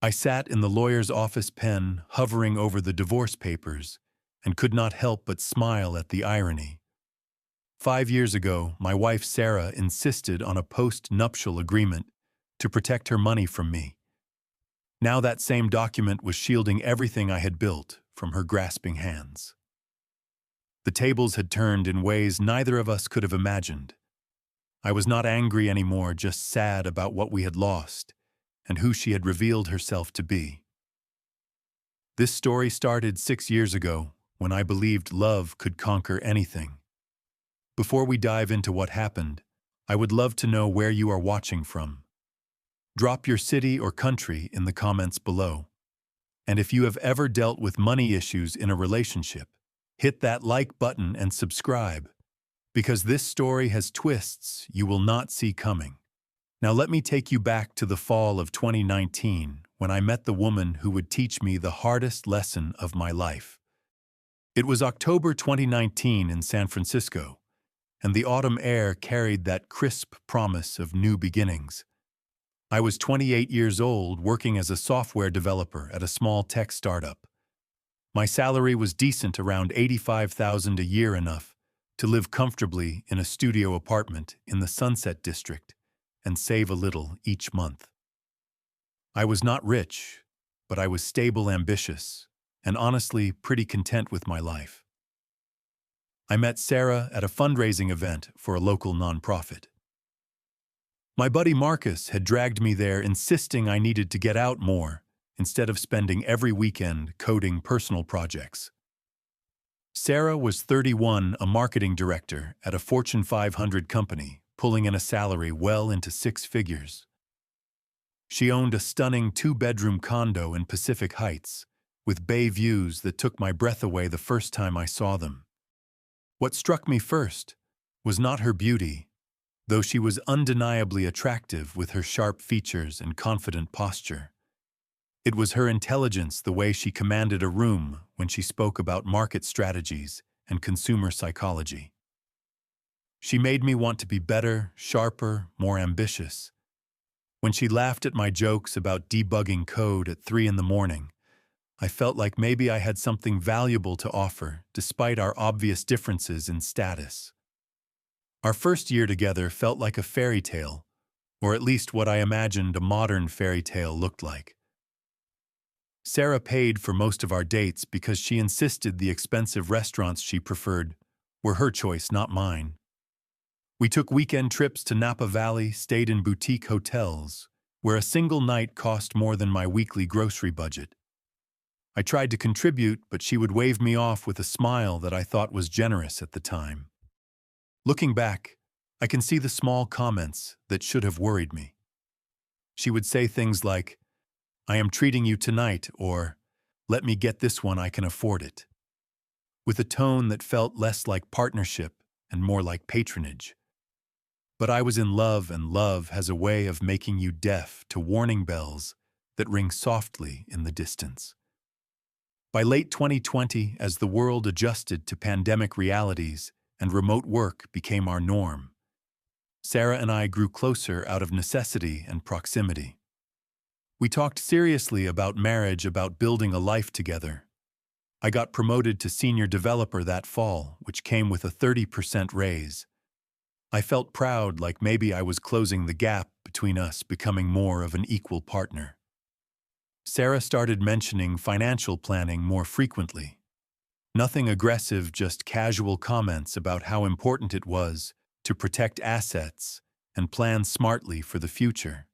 I sat in the lawyer's office pen, hovering over the divorce papers, and could not help but smile at the irony. 5 years ago, my wife Sarah insisted on a post-nuptial agreement to protect her money from me. Now that same document was shielding everything I had built from her grasping hands. The tables had turned in ways neither of us could have imagined. I was not angry anymore, just sad about what we had lost and who she had revealed herself to be. This story started 6 years ago when I believed love could conquer anything. Before we dive into what happened, I would love to know where you are watching from. Drop your city or country in the comments below. And if you have ever dealt with money issues in a relationship, hit that like button and subscribe, because this story has twists you will not see coming. Now let me take you back to the fall of 2019 when I met the woman who would teach me the hardest lesson of my life. It was October 2019 in San Francisco, and the autumn air carried that crisp promise of new beginnings. I was 28 years old, working as a software developer at a small tech startup. My salary was decent, around $85,000 a year, enough to live comfortably in a studio apartment in the Sunset District and save a little each month. I was not rich, but I was stable, ambitious, and honestly pretty content with my life. I met Sarah at a fundraising event for a local nonprofit. My buddy Marcus had dragged me there, insisting I needed to get out more instead of spending every weekend coding personal projects. Sarah was 31, a marketing director at a Fortune 500 company, pulling in a salary well into 6 figures. She owned a stunning 2-bedroom condo in Pacific Heights, with bay views that took my breath away the first time I saw them. What struck me first was not her beauty, though she was undeniably attractive with her sharp features and confident posture. It was her intelligence, the way she commanded a room when she spoke about market strategies and consumer psychology. She made me want to be better, sharper, more ambitious. When she laughed at my jokes about debugging code at 3 in the morning, I felt like maybe I had something valuable to offer, despite our obvious differences in status. Our first year together felt like a fairy tale, or at least what I imagined a modern fairy tale looked like. Sarah paid for most of our dates because she insisted the expensive restaurants she preferred were her choice, not mine. We took weekend trips to Napa Valley, stayed in boutique hotels, where a single night cost more than my weekly grocery budget. I tried to contribute, but she would wave me off with a smile that I thought was generous at the time. Looking back, I can see the small comments that should have worried me. She would say things like, "I am treating you tonight," or "Let me get this one, I can afford it," with a tone that felt less like partnership and more like patronage. But I was in love, and love has a way of making you deaf to warning bells that ring softly in the distance. By late 2020, as the world adjusted to pandemic realities and remote work became our norm, Sarah and I grew closer out of necessity and proximity. We talked seriously about marriage, about building a life together. I got promoted to senior developer that fall, which came with a 30% raise. I felt proud, like maybe I was closing the gap between us, becoming more of an equal partner. Sarah started mentioning financial planning more frequently. Nothing aggressive, just casual comments about how important it was to protect assets and plan smartly for the future.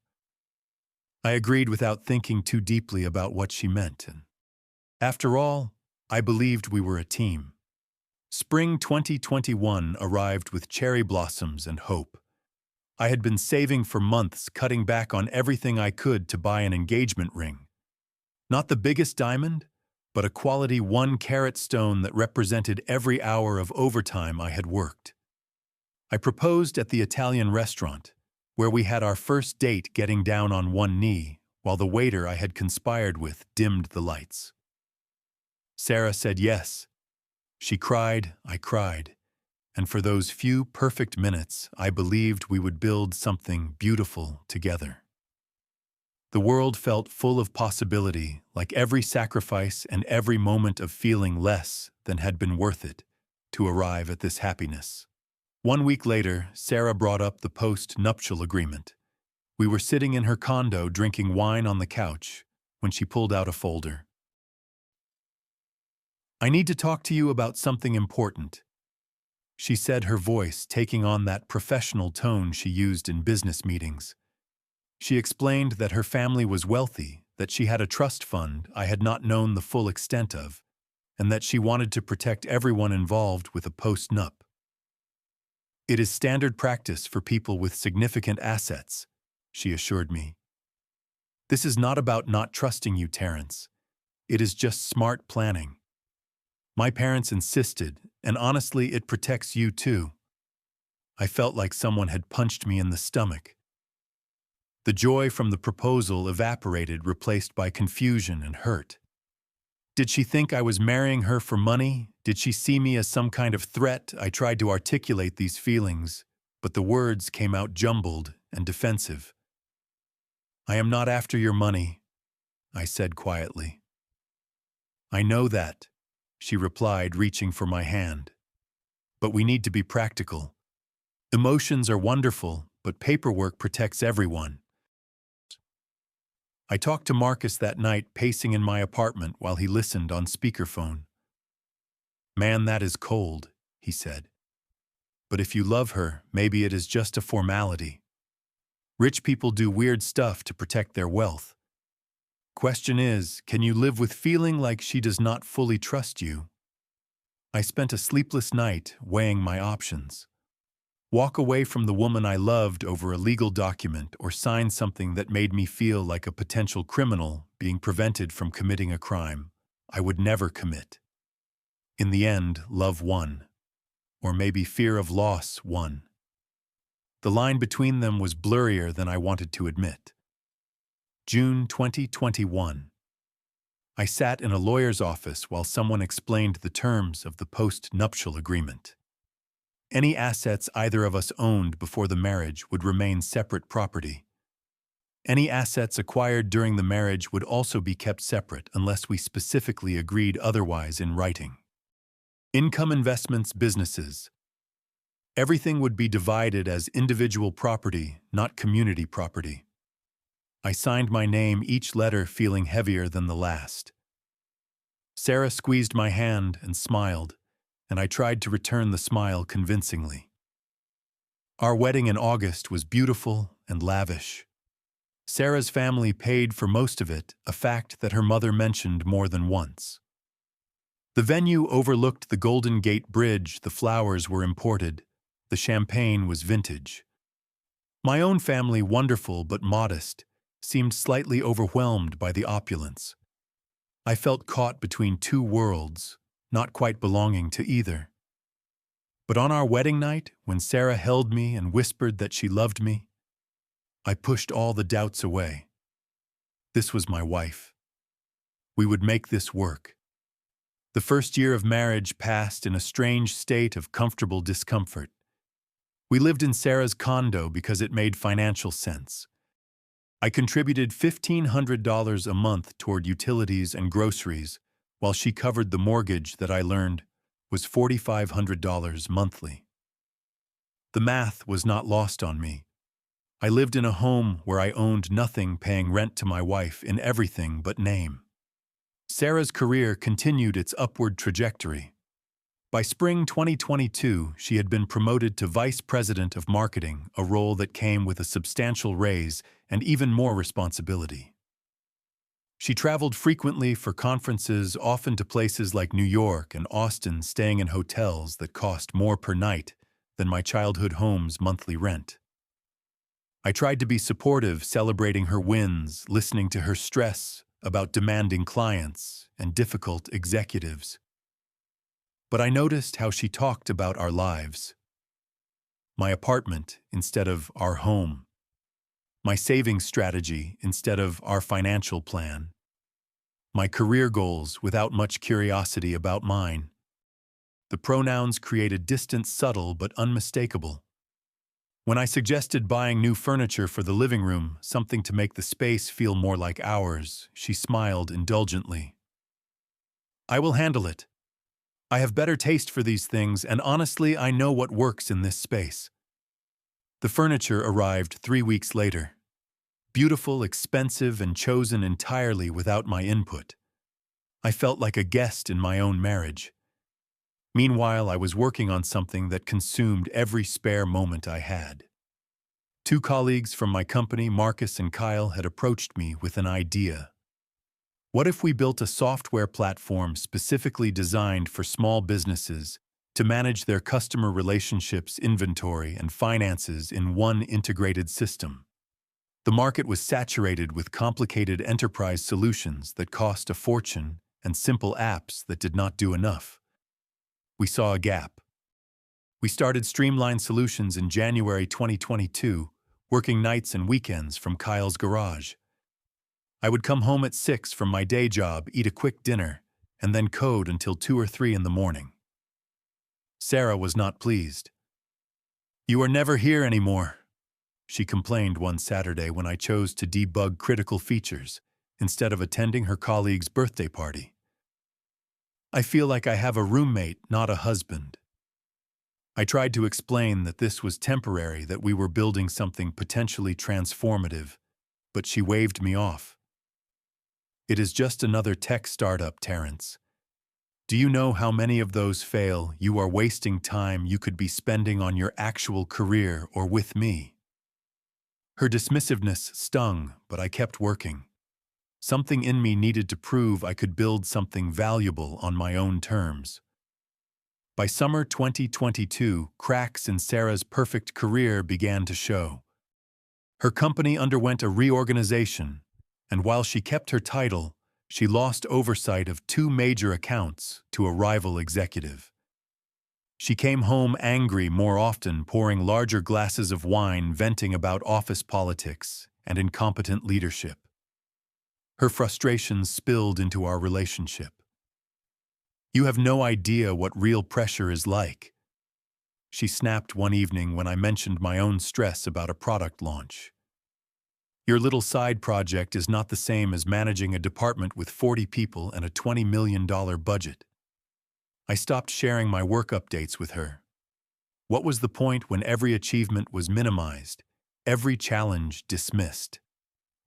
I agreed without thinking too deeply about what she meant, and after all, I believed we were a team. Spring 2021 arrived with cherry blossoms and hope. I had been saving for months, cutting back on everything I could to buy an engagement ring. Not the biggest diamond, but a quality 1-carat stone that represented every hour of overtime I had worked. I proposed at the Italian restaurant, where we had our first date, getting down on one knee while the waiter I had conspired with dimmed the lights. Sarah said yes. She cried, I cried, and for those few perfect minutes, I believed we would build something beautiful together. The world felt full of possibility, like every sacrifice and every moment of feeling less than had been worth it to arrive at this happiness. 1 week later, Sarah brought up the post-nuptial agreement. We were sitting in her condo drinking wine on the couch when she pulled out a folder. "I need to talk to you about something important," she said, her voice taking on that professional tone she used in business meetings. She explained that her family was wealthy, that she had a trust fund I had not known the full extent of, and that she wanted to protect everyone involved with a post-nup. "It is standard practice for people with significant assets," she assured me. "This is not about not trusting you, Terrence. It is just smart planning. My parents insisted, and honestly, it protects you too." I felt like someone had punched me in the stomach. The joy from the proposal evaporated, replaced by confusion and hurt. Did she think I was marrying her for money? Did she see me as some kind of threat? I tried to articulate these feelings, but the words came out jumbled and defensive. "I am not after your money," I said quietly. "I know that," she replied, reaching for my hand. "But we need to be practical. Emotions are wonderful, but paperwork protects everyone." I talked to Marcus that night, pacing in my apartment while he listened on speakerphone. "Man, that is cold," he said. "But if you love her, maybe it is just a formality. Rich people do weird stuff to protect their wealth. Question is, can you live with feeling like she does not fully trust you?" I spent a sleepless night weighing my options. Walk away from the woman I loved over a legal document, or sign something that made me feel like a potential criminal being prevented from committing a crime I would never commit. In the end, love won. Or maybe fear of loss won. The line between them was blurrier than I wanted to admit. June 2021. I sat in a lawyer's office while someone explained the terms of the post-nuptial agreement. Any assets either of us owned before the marriage would remain separate property. Any assets acquired during the marriage would also be kept separate unless we specifically agreed otherwise in writing. Income, investments, businesses. Everything would be divided as individual property, not community property. I signed my name, each letter feeling heavier than the last. Sarah squeezed my hand and smiled, and I tried to return the smile convincingly. Our wedding in August was beautiful and lavish. Sarah's family paid for most of it, a fact that her mother mentioned more than once. The venue overlooked the Golden Gate Bridge, the flowers were imported, the champagne was vintage. My own family, wonderful but modest, seemed slightly overwhelmed by the opulence. I felt caught between two worlds, not quite belonging to either. But on our wedding night, when Sarah held me and whispered that she loved me, I pushed all the doubts away. This was my wife. We would make this work. The first year of marriage passed in a strange state of comfortable discomfort. We lived in Sarah's condo because it made financial sense. I contributed $1,500 a month toward utilities and groceries, while she covered the mortgage that I learned was $4,500 monthly. The math was not lost on me. I lived in a home where I owned nothing, paying rent to my wife in everything but name. Sarah's career continued its upward trajectory. By spring 2022, she had been promoted to Vice President of Marketing, a role that came with a substantial raise and even more responsibility. She traveled frequently for conferences, often to places like New York and Austin, staying in hotels that cost more per night than my childhood home's monthly rent. I tried to be supportive, celebrating her wins, listening to her stress about demanding clients and difficult executives. But I noticed how she talked about our lives. My apartment instead of our home. My savings strategy instead of our financial plan. My career goals without much curiosity about mine. The pronouns created distance, subtle but unmistakable. When I suggested buying new furniture for the living room, something to make the space feel more like ours, she smiled indulgently. I will handle it. I have better taste for these things, and honestly, I know what works in this space. The furniture arrived 3 weeks later. Beautiful, expensive, and chosen entirely without my input. I felt like a guest in my own marriage. Meanwhile, I was working on something that consumed every spare moment I had. 2 colleagues from my company, Marcus and Kyle, had approached me with an idea. What if we built a software platform specifically designed for small businesses to manage their customer relationships, inventory, and finances in one integrated system? The market was saturated with complicated enterprise solutions that cost a fortune and simple apps that did not do enough. We saw a gap. We started Streamline Solutions in January 2022, working nights and weekends from Kyle's garage. I would come home at 6 from my day job, eat a quick dinner, and then code until 2 or 3 in the morning. Sarah was not pleased. "You are never here anymore," she complained one Saturday when I chose to debug critical features instead of attending her colleague's birthday party. "I feel like I have a roommate, not a husband." I tried to explain that this was temporary, that we were building something potentially transformative, but she waved me off. "It is just another tech startup, Terrence. Do you know how many of those fail? You are wasting time you could be spending on your actual career or with me." Her dismissiveness stung, but I kept working. Something in me needed to prove I could build something valuable on my own terms. By summer 2022, cracks in Sarah's perfect career began to show. Her company underwent a reorganization, and while she kept her title, she lost oversight of 2 major accounts to a rival executive. She came home angry more often, pouring larger glasses of wine, venting about office politics and incompetent leadership. Her frustrations spilled into our relationship. "You have no idea what real pressure is like," she snapped one evening when I mentioned my own stress about a product launch. "Your little side project is not the same as managing a department with 40 people and a $20 million budget." I stopped sharing my work updates with her. What was the point when every achievement was minimized, every challenge dismissed?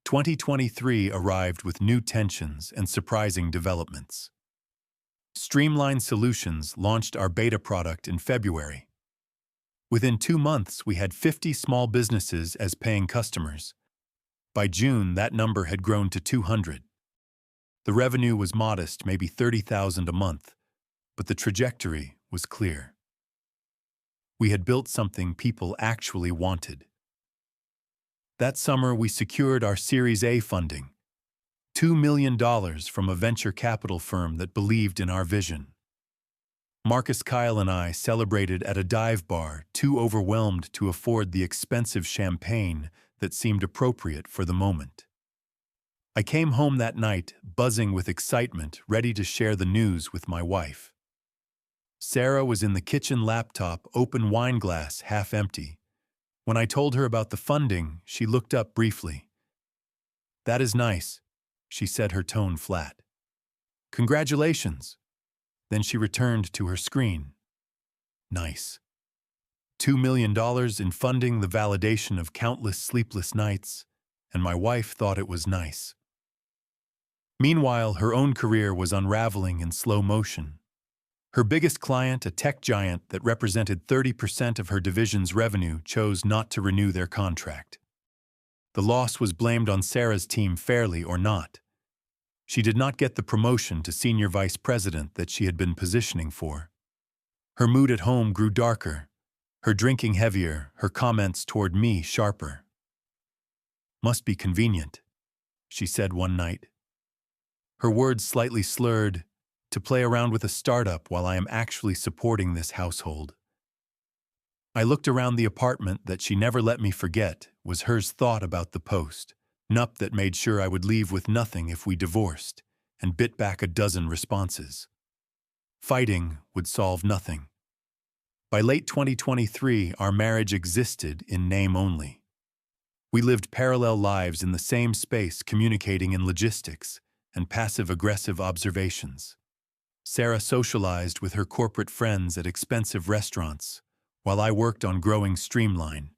2023 arrived with new tensions and surprising developments. Streamline Solutions launched our beta product in February. Within 2 months, we had 50 small businesses as paying customers. By June, that number had grown to 200. The revenue was modest, maybe $30,000 a month, but the trajectory was clear. We had built something people actually wanted. That summer, we secured our Series A funding, $2 million from a venture capital firm that believed in our vision. Marcus, Kyle, and I celebrated at a dive bar, too overwhelmed to afford the expensive champagne that seemed appropriate for the moment. I came home that night, buzzing with excitement, ready to share the news with my wife. Sarah was in the kitchen, laptop, open wine glass, half empty. When I told her about the funding, she looked up briefly. "That is nice," she said, her tone flat. "Congratulations." Then she returned to her screen. Nice. $2 million in funding, the validation of countless sleepless nights, and my wife thought it was nice. Meanwhile, her own career was unraveling in slow motion. Her biggest client, a tech giant that represented 30% of her division's revenue, chose not to renew their contract. The loss was blamed on Sarah's team, fairly or not. She did not get the promotion to senior vice president that she had been positioning for. Her mood at home grew darker, her drinking heavier, her comments toward me sharper. "Must be convenient," she said one night. Her words slightly slurred, "to play around with a startup while I am actually supporting this household." I looked around the apartment. That she never let me forget was hers thought about the Post-Nup that made sure I would leave with nothing if we divorced, and bit back a dozen responses. Fighting would solve nothing. By late 2023, our marriage existed in name only. We lived parallel lives in the same space, communicating in logistics and passive-aggressive observations. Sarah socialized with her corporate friends at expensive restaurants, while I worked on growing Streamline.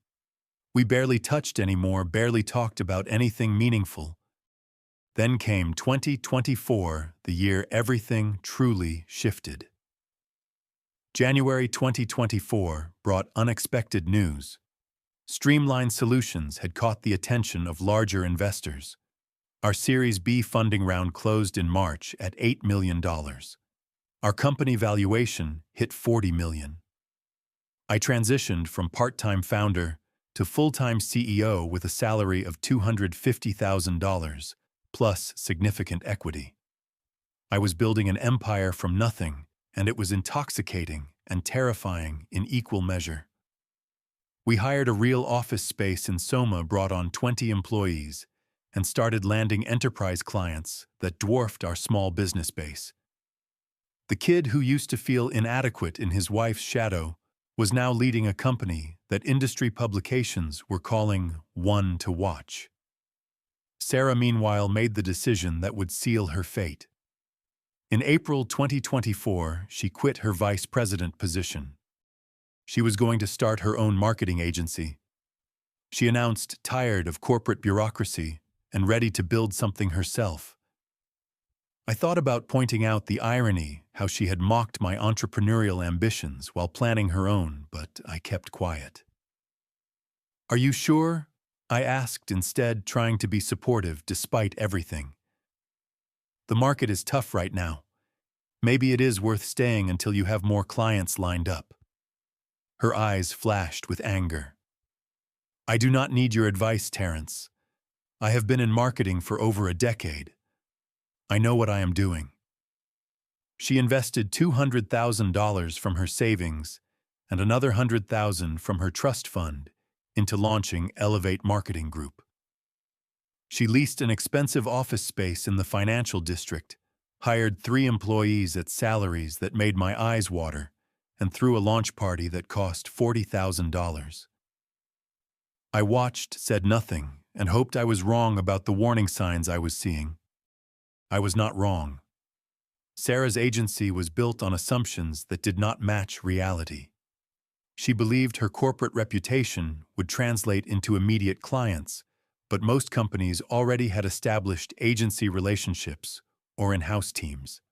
We barely touched anymore, barely talked about anything meaningful. Then came 2024, the year everything truly shifted. January 2024 brought unexpected news. Streamline Solutions had caught the attention of larger investors. Our Series B funding round closed in March at $8 million. Our company valuation hit $40 million. I transitioned from part-time founder to full-time CEO with a salary of $250,000, plus significant equity. I was building an empire from nothing, and it was intoxicating and terrifying in equal measure. We hired a real office space in Soma, brought on 20 employees, and started landing enterprise clients that dwarfed our small business base. The kid who used to feel inadequate in his wife's shadow was now leading a company that industry publications were calling one to watch. Sarah, meanwhile, made the decision that would seal her fate. In April 2024, she quit her vice president position. She was going to start her own marketing agency. She announced tired of corporate bureaucracy and ready to build something herself. I thought about pointing out the irony, how she had mocked my entrepreneurial ambitions while planning her own, but I kept quiet. "Are you sure?" I asked, instead, trying to be supportive despite everything. "The market is tough right now. Maybe it is worth staying until you have more clients lined up." Her eyes flashed with anger. "I do not need your advice, Terrence. I have been in marketing for over a decade. I know what I am doing." She invested $200,000 from her savings and another $100,000 from her trust fund into launching Elevate Marketing Group. She leased an expensive office space in the financial district, hired 3 employees at salaries that made my eyes water, and threw a launch party that cost $40,000. I watched, said nothing, and hoped I was wrong about the warning signs I was seeing. I was not wrong. Sarah's agency was built on assumptions that did not match reality. She believed her corporate reputation would translate into immediate clients, but most companies already had established agency relationships or in-house teams.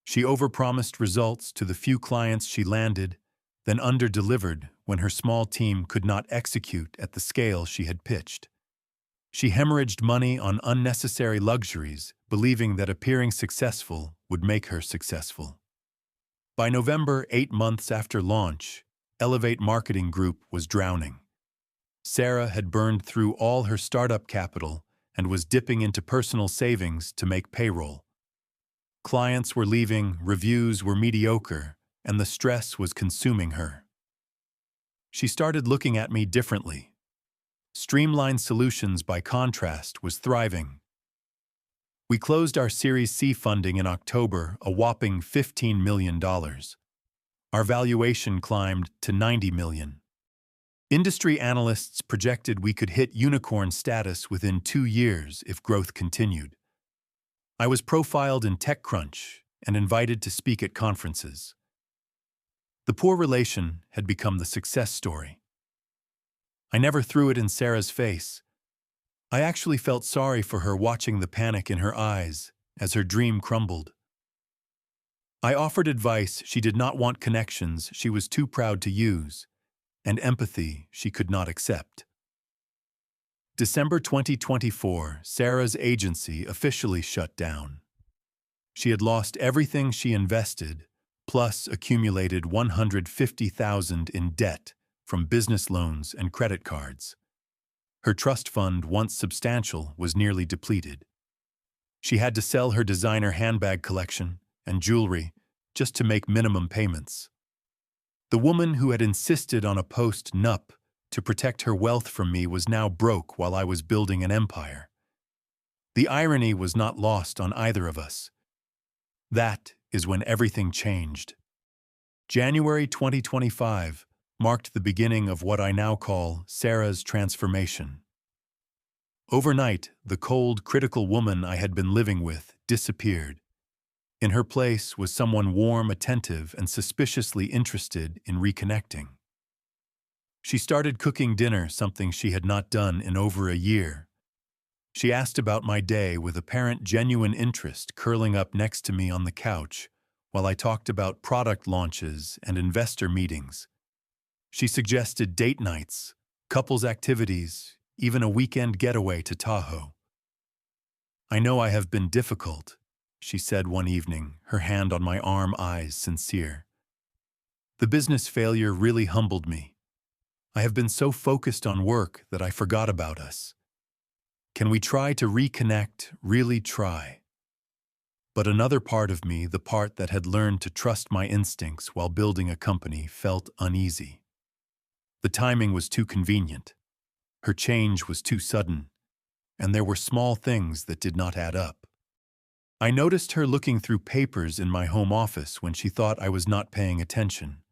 She overpromised results to the few clients she landed, then under-delivered when her small team could not execute at the scale she had pitched. She hemorrhaged money on unnecessary luxuries, believing that appearing successful would make her successful. By November, 8 months after launch, Elevate Marketing Group was drowning. Sarah had burned through all her startup capital and was dipping into personal savings to make payroll. Clients were leaving, reviews were mediocre, and the stress was consuming her. She started looking at me differently. Streamline Solutions, by contrast, was thriving. We closed our Series C funding in October, a whopping $15 million. Our valuation climbed to $90 million. Industry analysts projected we could hit unicorn status within 2 years if growth continued. I was profiled in TechCrunch and invited to speak at conferences. The poor relation had become the success story. I never threw it in Sarah's face. I actually felt sorry for her, watching the panic in her eyes as her dream crumbled. I offered advice she did not want, connections she was too proud to use, and empathy she could not accept. December 2024, Sarah's agency officially shut down. She had lost everything she invested, plus accumulated $150,000 in debt from business loans and credit cards. Her trust fund, once substantial, was nearly depleted. She had to sell her designer handbag collection and jewelry just to make minimum payments. The woman who had insisted on a post-nup to protect her wealth from me was now broke while I was building an empire. The irony was not lost on either of us. That is when everything changed. January 2025 marked the beginning of what I now call Sarah's transformation. Overnight, the cold, critical woman I had been living with disappeared. In her place was someone warm, attentive, and suspiciously interested in reconnecting. She started cooking dinner, something she had not done in over a year. She asked about my day with apparent genuine interest, curling up next to me on the couch while I talked about product launches and investor meetings. She suggested date nights, couples activities, even a weekend getaway to Tahoe. "I know I have been difficult," she said one evening, her hand on my arm, eyes sincere. "The business failure really humbled me. I have been so focused on work that I forgot about us. Can we try to reconnect, really try?" But another part of me, the part that had learned to trust my instincts while building a company, felt uneasy. The timing was too convenient. Her change was too sudden, and there were small things that did not add up. I noticed her looking through papers in my home office when she thought I was not paying attention.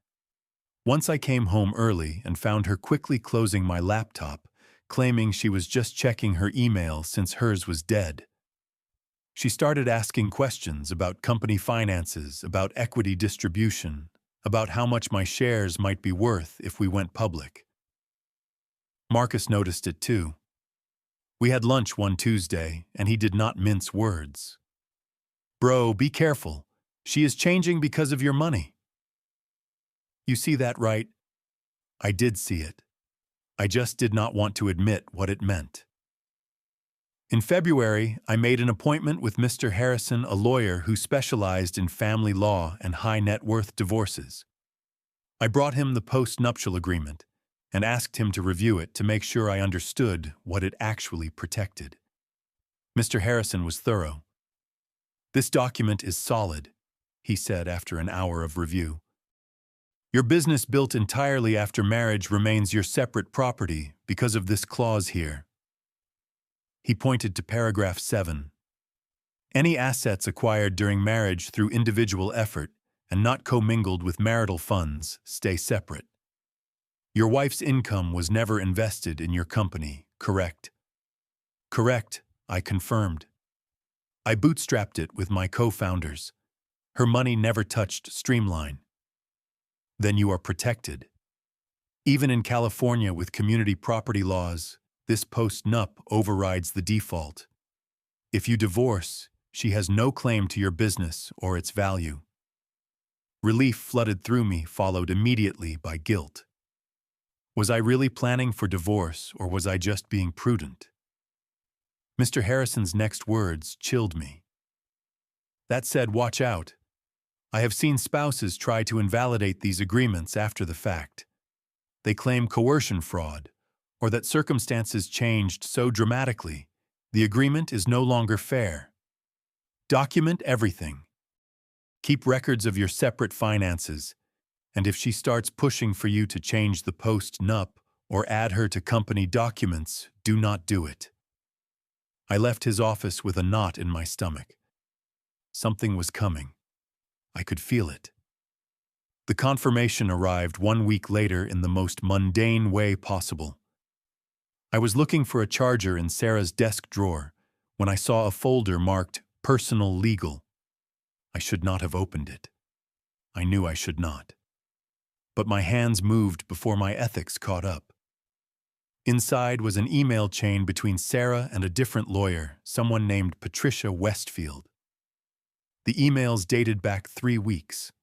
Once I came home early and found her quickly closing my laptop, claiming she was just checking her email since hers was dead. She started asking questions about company finances, about equity distribution, about how much my shares might be worth if we went public. Marcus noticed it too. We had lunch one Tuesday, and he did not mince words. "Bro, be careful. She is changing because of your money." You see that, right? I did see it. I just did not want to admit what it meant. In February, I made an appointment with Mr. Harrison, a lawyer who specialized in family law and high net worth divorces. I brought him the post-nuptial agreement and asked him to review it to make sure I understood what it actually protected. Mr. Harrison was thorough. "This document is solid," he said after an hour of review. "Your business built entirely after marriage remains your separate property because of this clause here." He pointed to paragraph 7. "Any assets acquired during marriage through individual effort and not commingled with marital funds stay separate. Your wife's income was never invested in your company, correct?" "Correct," I confirmed. "I bootstrapped it with my co-founders. Her money never touched Streamline." "Then you are protected. Even in California with community property laws, this post-nup overrides the default. If you divorce, she has no claim to your business or its value." Relief flooded through me, followed immediately by guilt. Was I really planning for divorce, or was I just being prudent? Mr. Harrison's next words chilled me. "That said, watch out. I have seen spouses try to invalidate these agreements after the fact. They claim coercion fraud, or that circumstances changed so dramatically, the agreement is no longer fair. Document everything. Keep records of your separate finances, and if she starts pushing for you to change the post-nup or add her to company documents, do not do it." I left his office with a knot in my stomach. Something was coming. I could feel it. The confirmation arrived 1 week later in the most mundane way possible. I was looking for a charger in Sarah's desk drawer when I saw a folder marked "Personal Legal." I should not have opened it. I knew I should not. But my hands moved before my ethics caught up. Inside was an email chain between Sarah and a different lawyer, someone named Patricia Westfield. The emails dated back 3 weeks.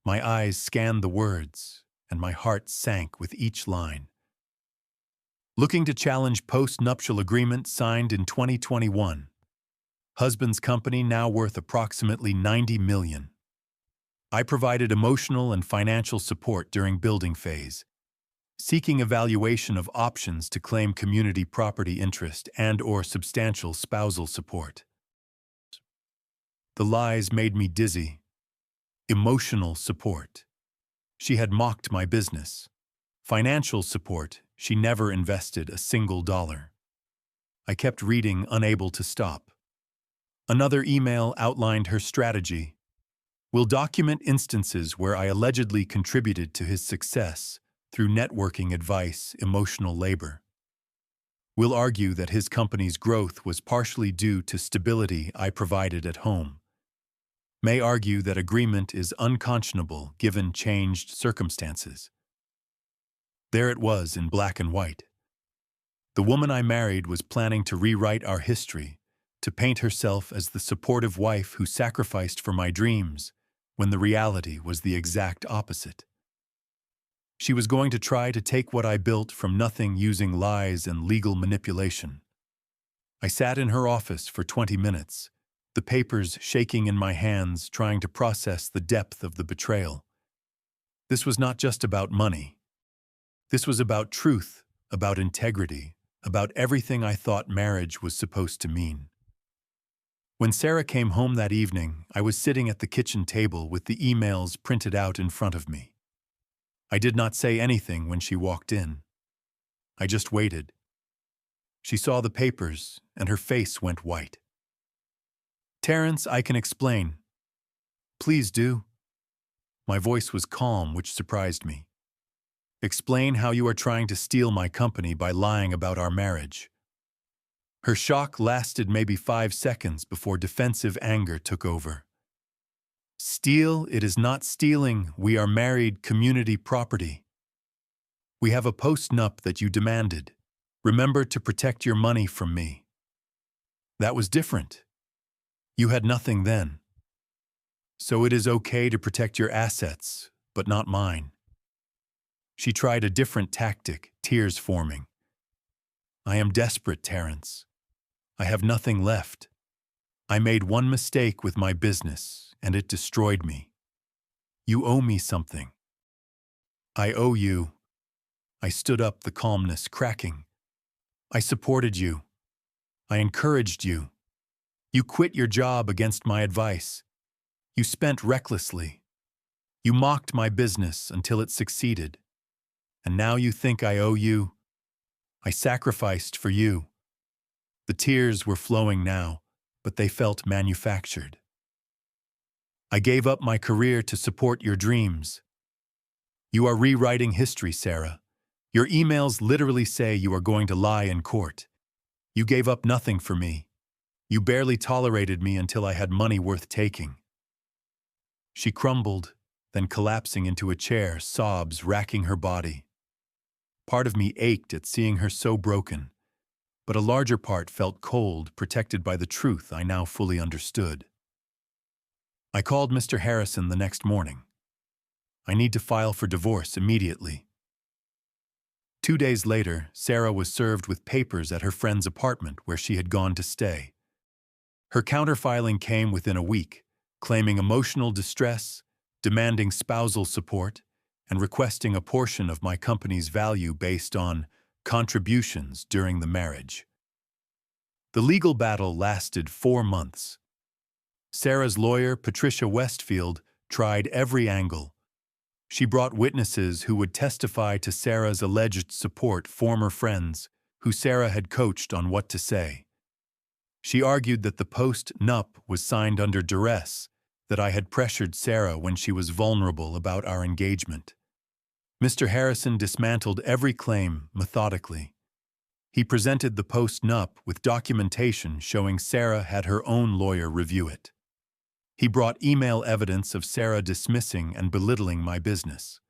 My eyes scanned the words, and my heart sank with each line. "Looking to challenge post-nuptial agreement signed in 2021. Husband's company now worth approximately $90 million. I provided emotional and financial support during building phase. Seeking evaluation of options to claim community property interest and/or substantial spousal support." The lies made me dizzy. Emotional support. She had mocked my business. Financial support. She never invested a single dollar. I kept reading, unable to stop. Another email outlined her strategy. We'll document instances where I allegedly contributed to his success through networking advice, emotional labor. We'll argue that his company's growth was partially due to stability I provided at home. May argue that agreement is unconscionable given changed circumstances. There it was in black and white. The woman I married was planning to rewrite our history, to paint herself as the supportive wife who sacrificed for my dreams, when the reality was the exact opposite. She was going to try to take what I built from nothing using lies and legal manipulation. I sat in her office for 20 minutes, the papers shaking in my hands, trying to process the depth of the betrayal. This was not just about money. This was about truth, about integrity, about everything I thought marriage was supposed to mean. When Sarah came home that evening, I was sitting at the kitchen table with the emails printed out in front of me. I did not say anything when she walked in. I just waited. She saw the papers, and her face went white. "Terrence, I can explain." "Please do." My voice was calm, which surprised me. "Explain how you are trying to steal my company by lying about our marriage." Her shock lasted maybe 5 seconds before defensive anger took over. "Steal? It is not stealing. We are married, community property. We have a post-nup that you demanded. Remember to protect your money from me. That was different. You had nothing then. So it is okay to protect your assets, but not mine." She tried a different tactic, tears forming. "I am desperate, Terrence. I have nothing left. I made one mistake with my business, and it destroyed me. You owe me something." "I owe you." I stood up, the calmness cracking. "I supported you. I encouraged you. You quit your job against my advice. You spent recklessly. You mocked my business until it succeeded. And now you think I owe you? I sacrificed for you." The tears were flowing now, but they felt manufactured. "I gave up my career to support your dreams." You are rewriting history, Sarah. Your emails literally say you are going to lie in court. You gave up nothing for me. You barely tolerated me until I had money worth taking. She crumbled, then collapsing into a chair, sobs racking her body. Part of me ached at seeing her so broken, but a larger part felt cold, protected by the truth I now fully understood. I called Mr. Harrison the next morning. "I need to file for divorce immediately." 2 days later, Sarah was served with papers at her friend's apartment where she had gone to stay. Her counterfiling came within a week, claiming emotional distress, demanding spousal support, and requesting a portion of my company's value based on contributions during the marriage. The legal battle lasted 4 months. Sarah's lawyer, Patricia Westfield, tried every angle. She brought witnesses who would testify to Sarah's alleged support, former friends who Sarah had coached on what to say. She argued that the post-nup was signed under duress, that I had pressured Sarah when she was vulnerable about our engagement. Mr. Harrison dismantled every claim methodically. He presented the post-nup with documentation showing Sarah had her own lawyer review it. He brought email evidence of Sarah dismissing and belittling my business.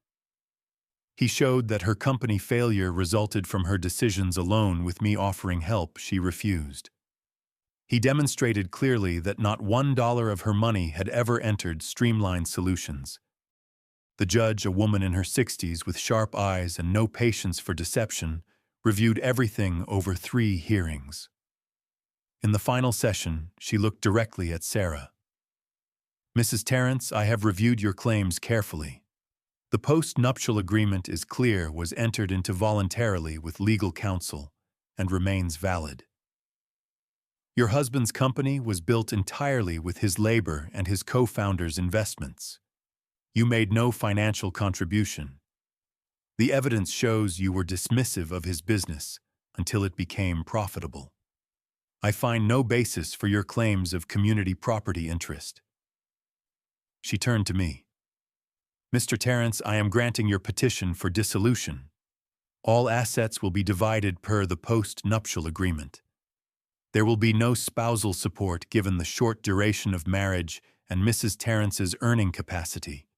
He showed that her company failure resulted from her decisions alone, with me offering help she refused. He demonstrated clearly that not $1 of her money had ever entered Streamline Solutions. The judge, a woman in her 60s with sharp eyes and no patience for deception, reviewed everything over 3 hearings. In the final session, she looked directly at Sarah. "Mrs. Terrence, I have reviewed your claims carefully. The post-nuptial agreement is clear, was entered into voluntarily with legal counsel, and remains valid. Your husband's company was built entirely with his labor and his co-founder's investments. You made no financial contribution. The evidence shows you were dismissive of his business until it became profitable. I find no basis for your claims of community property interest." She turned to me. "Mr. Terrence, I am granting your petition for dissolution. All assets will be divided per the post-nuptial agreement. There will be no spousal support given the short duration of marriage and Mrs. Terrence's earning capacity.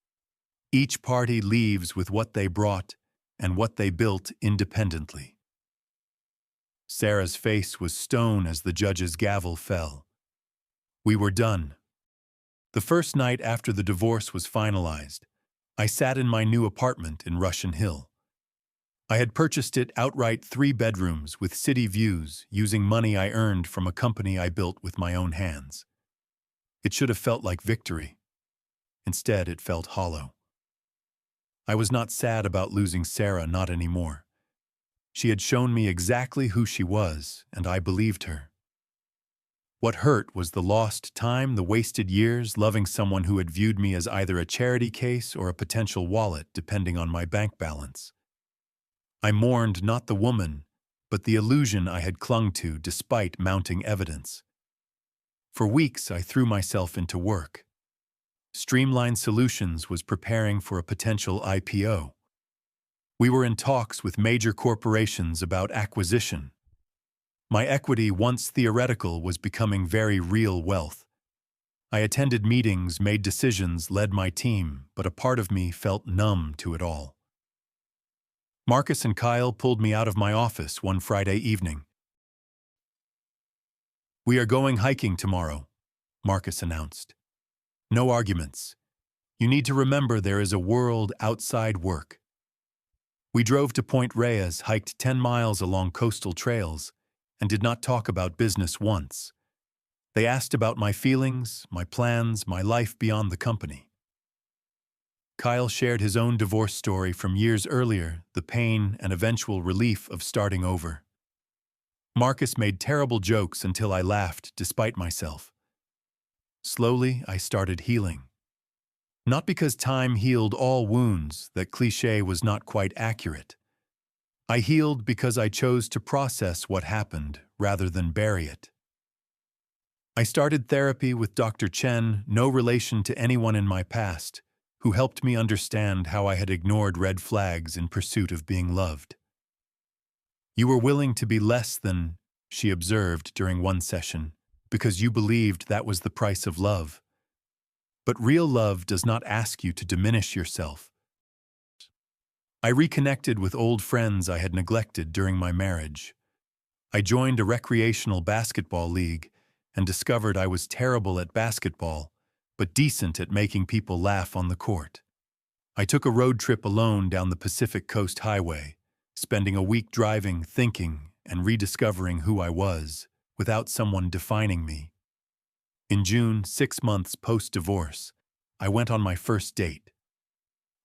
Each party leaves with what they brought and what they built independently." Sarah's face was stone as the judge's gavel fell. We were done. The first night after the divorce was finalized, I sat in my new apartment in Russian Hill. I had purchased it outright, 3 bedrooms with city views, using money I earned from a company I built with my own hands. It should have felt like victory. Instead, it felt hollow. I was not sad about losing Sarah, not anymore. She had shown me exactly who she was, and I believed her. What hurt was the lost time, the wasted years, loving someone who had viewed me as either a charity case or a potential wallet, depending on my bank balance. I mourned not the woman, but the illusion I had clung to despite mounting evidence. For weeks, I threw myself into work. Streamline Solutions was preparing for a potential IPO. We were in talks with major corporations about acquisition. My equity, once theoretical, was becoming very real wealth. I attended meetings, made decisions, led my team, but a part of me felt numb to it all. Marcus and Kyle pulled me out of my office one Friday evening. "We are going hiking tomorrow," Marcus announced. "No arguments. You need to remember there is a world outside work." We drove to Point Reyes, hiked 10 miles along coastal trails, and did not talk about business once. They asked about my feelings, my plans, my life beyond the company. Kyle shared his own divorce story from years earlier, the pain and eventual relief of starting over. Marcus made terrible jokes until I laughed despite myself. Slowly, I started healing. Not because time healed all wounds, that cliché was not quite accurate. I healed because I chose to process what happened rather than bury it. I started therapy with Dr. Chen, no relation to anyone in my past, who helped me understand how I had ignored red flags in pursuit of being loved. "You were willing to be less than," she observed during one session, "because you believed that was the price of love. But real love does not ask you to diminish yourself." I reconnected with old friends I had neglected during my marriage. I joined a recreational basketball league and discovered I was terrible at basketball, but decent at making people laugh on the court. I took a road trip alone down the Pacific Coast Highway, spending a week driving, thinking, and rediscovering who I was, without someone defining me. In June, 6 months post-divorce, I went on my first date.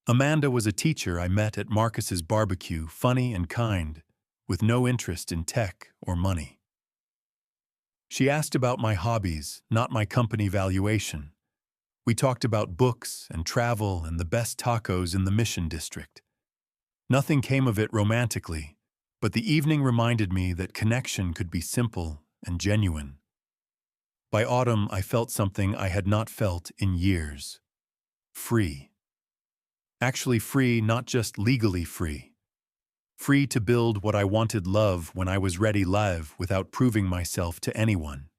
Amanda was a teacher I met at Marcus's barbecue, funny and kind, with no interest in tech or money. She asked about my hobbies, not my company valuation. We talked about books and travel and the best tacos in the Mission District. Nothing came of it romantically, but the evening reminded me that connection could be simple and genuine. By autumn, I felt something I had not felt in years. Free. Actually free, not just legally free. Free to build what I wanted, love when I was ready, live without proving myself to anyone.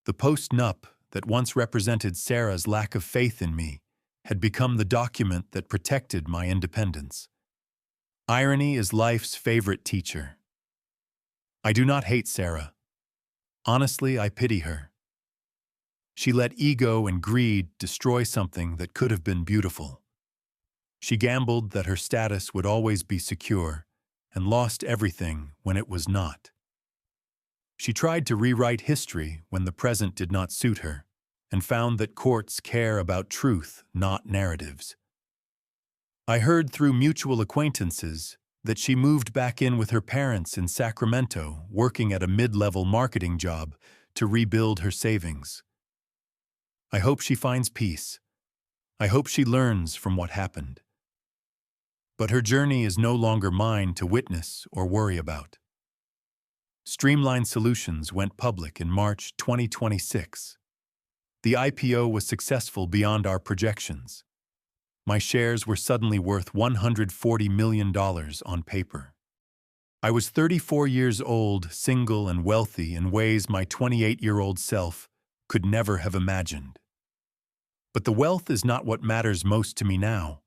The post-nup that once represented Sarah's lack of faith in me had become the document that protected my independence. Irony is life's favorite teacher. I do not hate Sarah. Honestly, I pity her. She let ego and greed destroy something that could have been beautiful. She gambled that her status would always be secure and lost everything when it was not. She tried to rewrite history when the present did not suit her, and found that courts care about truth, not narratives. I heard through mutual acquaintances that she moved back in with her parents in Sacramento, working at a mid-level marketing job to rebuild her savings. I hope she finds peace. I hope she learns from what happened. But her journey is no longer mine to witness or worry about. Streamline Solutions went public in March 2026. The IPO was successful beyond our projections. My shares were suddenly worth $140 million on paper. I was 34 years old, single and wealthy in ways my 28-year-old self could never have imagined. But the wealth is not what matters most to me now.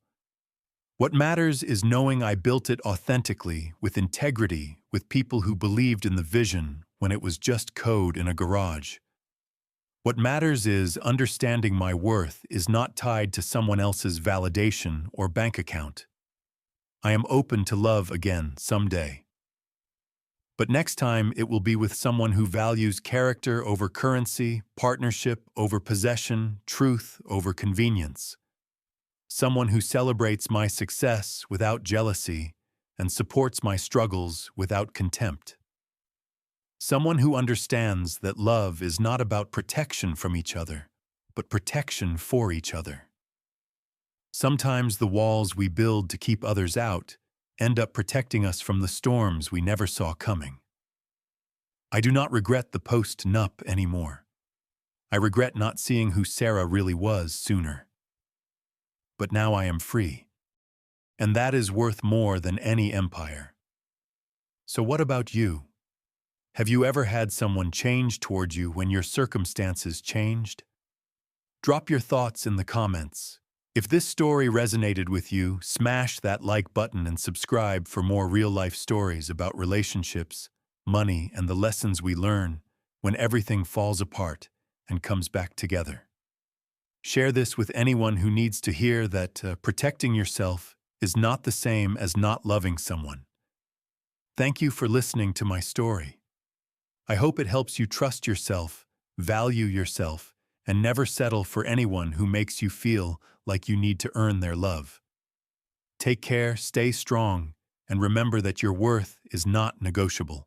What matters is knowing I built it authentically, with integrity, with people who believed in the vision when it was just code in a garage. What matters is understanding my worth is not tied to someone else's validation or bank account. I am open to love again someday. But next time it will be with someone who values character over currency, partnership over possession, truth over convenience. Someone who celebrates my success without jealousy and supports my struggles without contempt. Someone who understands that love is not about protection from each other, but protection for each other. Sometimes the walls we build to keep others out end up protecting us from the storms we never saw coming. I do not regret the post-Nup anymore. I regret not seeing who Sarah really was sooner. But now I am free, and that is worth more than any empire. So what about you? Have you ever had someone change toward you when your circumstances changed? Drop your thoughts in the comments. If this story resonated with you, smash that like button and subscribe for more real-life stories about relationships, money, and the lessons we learn when everything falls apart and comes back together. Share this with anyone who needs to hear that protecting yourself is not the same as not loving someone. Thank you for listening to my story. I hope it helps you trust yourself, value yourself, and never settle for anyone who makes you feel like you need to earn their love. Take care, stay strong, and remember that your worth is not negotiable.